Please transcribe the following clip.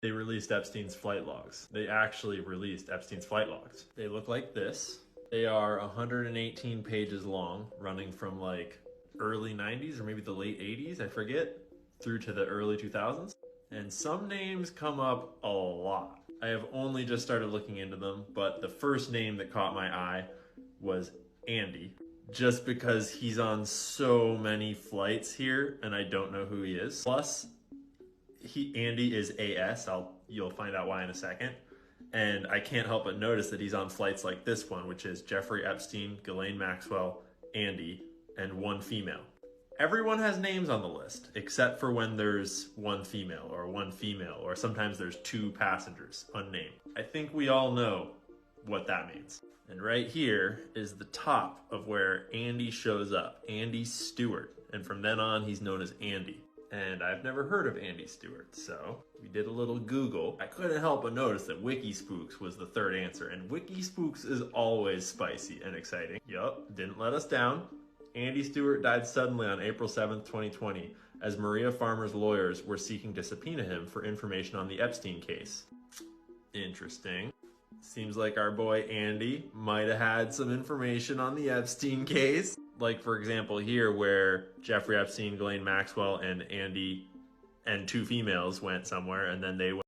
They released Epstein's flight logs. They actually released Epstein's flight logs. They look like this. They are 118 pages long, running from like early 90s or maybe the late 80s, I forget, through to the early 2000s. And some names come up a lot. I have only just started looking into them, but the first name that caught my eye was Andy, just because he's on so many flights here and I don't know who he is. Plus, Andy is AS. You'll find out why in a second. And I can't help but notice that he's on flights like this one, which is Jeffrey Epstein, Ghislaine Maxwell, Andy, and one female. Everyone has names on the list, except for when there's one female, or sometimes there's two passengers, unnamed. I think we all know what that means. And right here is the top of where Andy shows up, Andy Stewart. And from then on, he's known as Andy. And I've never heard of Andy Stewart, so we did a little Google. I couldn't help but notice that Wikispooks was the third answer, and Wikispooks is always spicy and exciting. Yup, didn't let us down. Andy Stewart died suddenly on April 7th, 2020, as Maria Farmer's lawyers were seeking to subpoena him for information on the Epstein case. Interesting. Seems like our boy Andy might have had some information on the Epstein case. Like, for example, here where Jeffrey Epstein, Ghislaine Maxwell, and Andy and two females went somewhere, and then they went